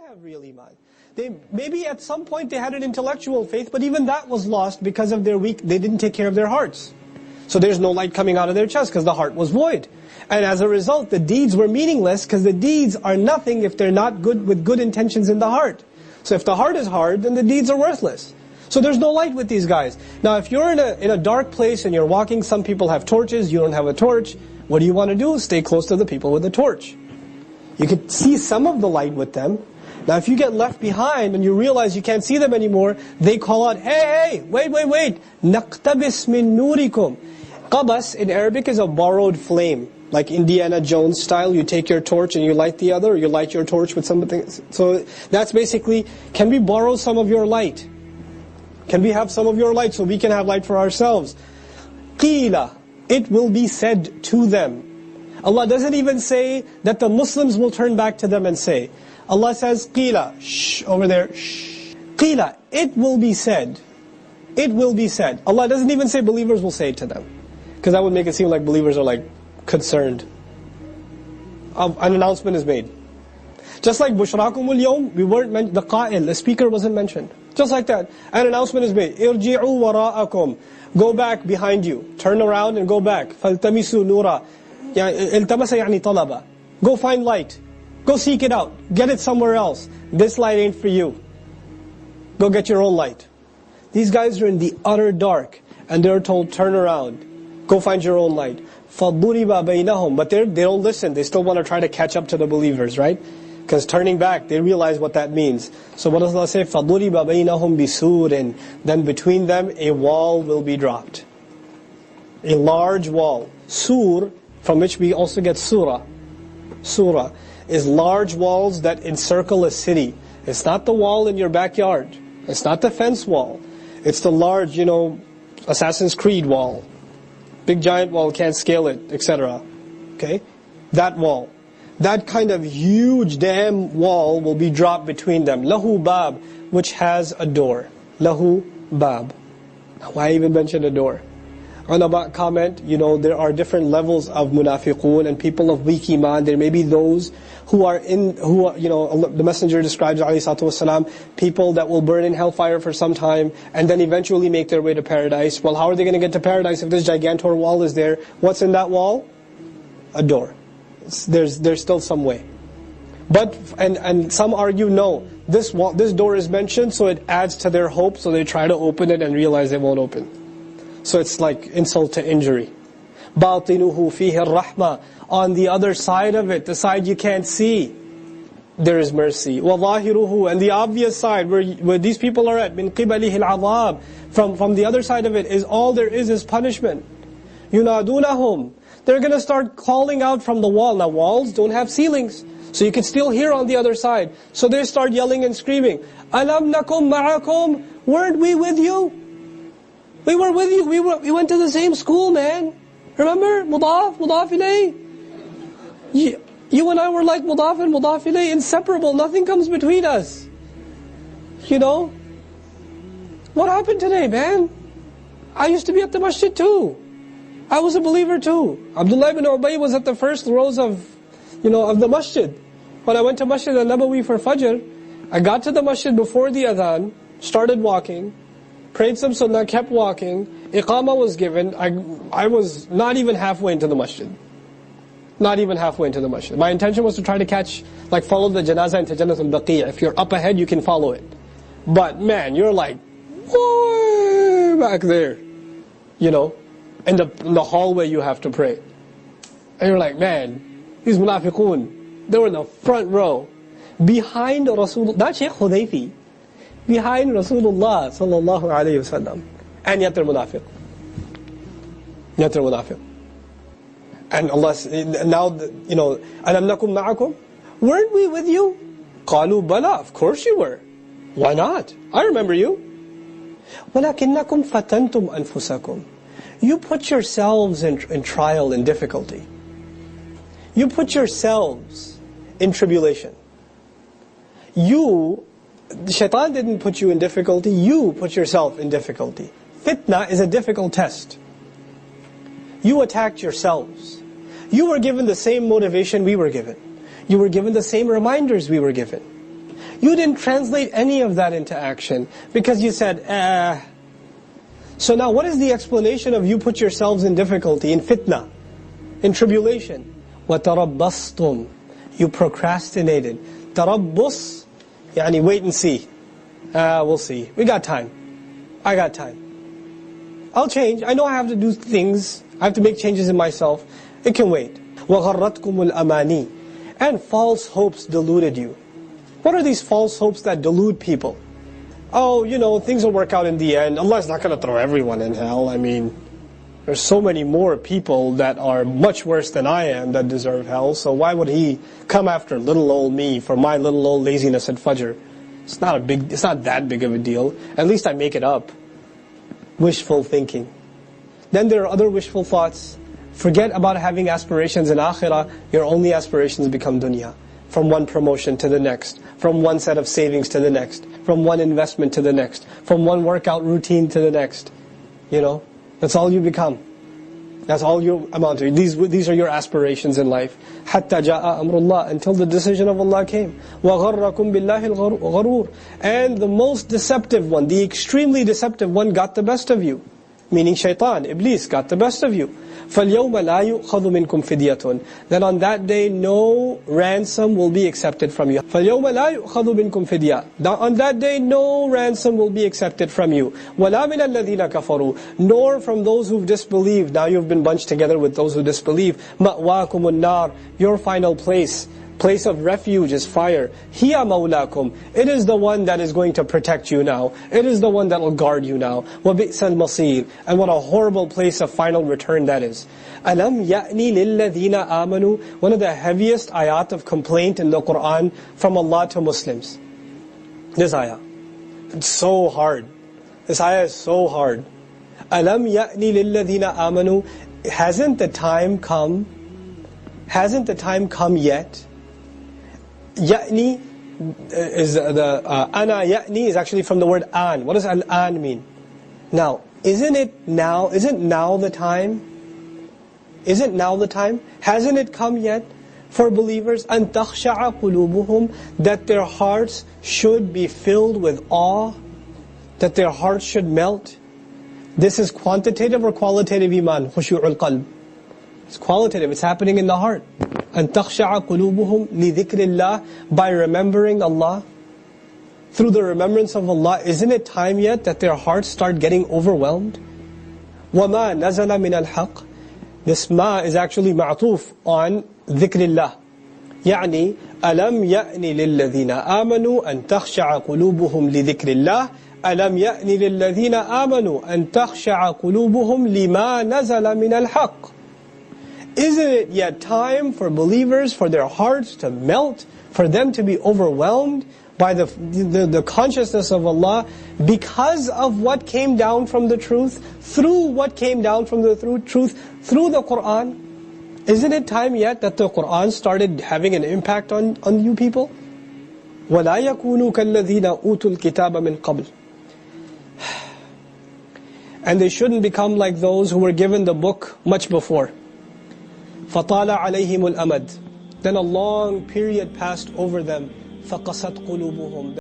have real Iman. Maybe at some point they had an intellectual faith, but even that was lost because of they didn't take care of their hearts. So there's no light coming out of their chest because the heart was void. And as a result, the deeds were meaningless because the deeds are nothing if they're not good with good intentions in the heart. So if the heart is hard, then the deeds are worthless. So there's no light with these guys. Now if you're in a dark place and you're walking, some people have torches, you don't have a torch. What do you want to do? Stay close to the people with the torch. You can see some of the light with them. Now if you get left behind and you realize you can't see them anymore, they call out, hey, wait. نَقْتَبِسْ مِن نُورِكُمْ. Qabas in Arabic is a borrowed flame. Like Indiana Jones style, you take your torch and you light the other, or you light your torch with something. So that's basically, can we borrow some of your light? Can we have some of your light so we can have light for ourselves? Qila, it will be said to them. Allah doesn't even say that the Muslims will turn back to them and say. Allah says, Qila, shh, over there, shh. Qila, it will be said. It will be said. Allah doesn't even say believers will say it to them. Because that would make it seem like believers are like concerned. An announcement is made. Just like Bushrakumul Yawm, we weren't mentioned, the qa'il, the speaker wasn't mentioned. Just like that, an announcement is made. Irji'u wara'akum. Go back behind you. Turn around and go back. فَالْتَمِسُوا نُورًا. التمس يعني طلبا. Go find light. Go seek it out. Get it somewhere else. This light ain't for you. Go get your own light. These guys are in the utter dark, and they're told, turn around. Go find your own light. فَضُرِبَ بَيْنَهُمْ. But they don't listen. They still want to try to catch up to the believers, right? Because turning back, they realize what that means. So what does Allah say? فَضُرِبَ بَيْنَهُمْ بِسُورٍ. Then between them, a wall will be dropped. A large wall. Sur, from which we also get surah. Surah is large walls that encircle a city. It's not the wall in your backyard. It's not the fence wall. It's the large, Assassin's Creed wall. Big giant wall, can't scale it, etc. Okay? That wall. That kind of huge damn wall will be dropped between them. Lahu bab, which has a door. Lahu bab. Why even mention a door? Ulama comment, there are different levels of munafiqun and people of weak iman. There may be those the Messenger describes, alayhi salatu wasalam, people that will burn in hellfire for some time and then eventually make their way to paradise. Well, how are they going to get to paradise if this gigantor wall is there? What's in that wall? A door. There's still some way. But, and some argue, no, this door is mentioned, so it adds to their hope, so they try to open it and realize they won't open. So it's like insult to injury. بَاطِنُهُ فِيهِ الرَّحْمَةِ. On the other side of it, the side you can't see, there is mercy. وَظَاهِرُهُ. And the obvious side, where these people are at, مِنْ قِبَلِهِ الْعَذَابِ. From the other side of it, is all there is punishment. يُنَادُونَهُمْ. They're going to start calling out from the wall. Now walls don't have ceilings, so you can still hear on the other side. So they start yelling and screaming, أَلَمْ نَكُمْ مَعَكُمْ. Weren't we with you? We were with you. We went to the same school, man. Remember? Mudaf ilayh. You and I were like mudaf and mudaf ilayh, inseparable. Nothing comes between us. What happened today, man? I used to be at the masjid too. I was a believer too. Abdullah ibn Ubay was at the first rows of the masjid. When I went to Masjid al-Nabawi for Fajr, I got to the masjid before the adhan, started walking, prayed some sunnah, kept walking, iqamah was given. I was not even halfway into the masjid. Not even halfway into the masjid. My intention was to try to follow the janazah into Jannat al-Baqi'. If you're up ahead, you can follow it. But man, you're like, way back there. In the hallway you have to pray. And you're like, man, these munafiqun, they were in the front row. Behind Rasulullah, not Shaykh Hudayfi. Behind Rasulullah sallallahu alayhi wasallam. And yet they're munafiq. And Allah, now, أَلَمْ نَكُمْ مَعَكُمْ. Weren't we with you? قَالُوا بَلَى. Of course you were. Why not? I remember you. وَلَكِنَّكُمْ فَتَنْتُمْ أَنفُسَكُمْ. You put yourselves in trial and difficulty. You put yourselves in tribulation. The shaitan didn't put you in difficulty, you put yourself in difficulty. Fitna is a difficult test. You attacked yourselves. You were given the same motivation we were given. You were given the same reminders we were given. You didn't translate any of that into action because you said, So now what is the explanation of you put yourselves in difficulty, in fitna, in tribulation? وَتَرَبَّصْتُمْ. You procrastinated. Tarabbus, yani wait and see. We'll see. We got time. I got time. I'll change. I know I have to do things. I have to make changes in myself. It can wait. وَغَرَّتْكُمُ الْأَمَانِي. And false hopes deluded you. What are these false hopes that delude people? Oh, things will work out in the end. Allah's not going to throw everyone in hell. I mean, there's so many more people that are much worse than I am that deserve hell. So why would He come after little old me for my little old laziness at Fajr? It's not that big of a deal. At least I make it up. Wishful thinking. Then there are other wishful thoughts. Forget about having aspirations in akhirah. Your only aspirations become dunya. From one promotion to the next. From one set of savings to the next. From one investment to the next. From one workout routine to the next. That's all you become. That's all you amount to. These are your aspirations in life. حَتَّى جَاءَ أَمْرُ اللَّهِ. Until the decision of Allah came. وَغَرَّكُمْ بِاللَّهِ الْغَرُورِ. And the most deceptive one, the extremely deceptive one got the best of you. Meaning shaitan, Iblis, got the best of you. فَالْيَوْمَ لَا يُؤْخَذُ مِنْكُمْ فِدْيَةٌ. Then on that day, no ransom will be accepted from you. فَالْيَوْمَ لَا يُؤْخَذُ مِنْكُمْ فِدْيَةٌ. On that day, no ransom will be accepted from you. وَلَا مِنَ الَّذِينَ كَفَرُوا. Nor from those who've disbelieved. Now you've been bunched together with those who disbelieve. مَأْوَاكُمُ النَّارِ. Your final place of refuge is fire. Hiya mawlakum. It is the one that is going to protect you now. It is the one that will guard you now. وَبِئْسَ الْمَصِيرِ. And what a horrible place of final return that is. أَلَمْ يَأْنِ لِلَّذِينَ آمَنُوا. One of the heaviest ayat of complaint in the Qur'an from Allah to Muslims. This ayah. It's so hard. This ayah is so hard. أَلَمْ يَأْنِ لِلَّذِينَ آمَنُوا. Hasn't the time come? Hasn't the time come yet? Ya'ni is ana ya'ni is actually from the word an. What does an mean? Now, isn't now the time? Isn't now the time? Hasn't it come yet for believers? أَن تَخْشَعَ قُلُوبُهُمْ. That their hearts should be filled with awe. That their hearts should melt. This is quantitative or qualitative iman? خُشُوعُ الْقَلْبِ. It's qualitative, it's happening in the heart. أَن تَخْشَعَ قُلُوبُهُمْ لِذِكْرِ اللَّهِ. By remembering Allah. Through the remembrance of Allah, isn't it time yet that their hearts start getting overwhelmed? وَمَا نَزَلَ مِنَ الْحَقِّ. This ma is actually ma'tuf on ذِكْرِ اللَّهِ. يعني أَلَمْ يَأْنِ لِلَّذِينَ آمَنُوا أَن تَخْشَعَ قُلُوبُهُمْ لِذِكْرِ اللَّهِ. أَلَمْ يَأْنِ لِلَّذِينَ آمَنُوا أَن تَخْشَعَ قُلُوبُهُمْ لِمَا نَزَلَ مِنَ الْحَقِّ. Isn't it yet time for believers, for their hearts to melt, for them to be overwhelmed by the consciousness of Allah because of what came down from the truth, through what came down from the truth, through the Qur'an? Isn't it time yet that the Qur'an started having an impact on you people? وَلَا يَكُونُوا كَالَّذِينَ أُوتُوا الْكِتَابَ مِنْ قَبْلِ. And they shouldn't become like those who were given the book much before. فَطَالَ عَلَيْهِمُ الْأَمَدِ. Then a long period passed over them. فَقَسَتْ قُلُوبُهُمْ.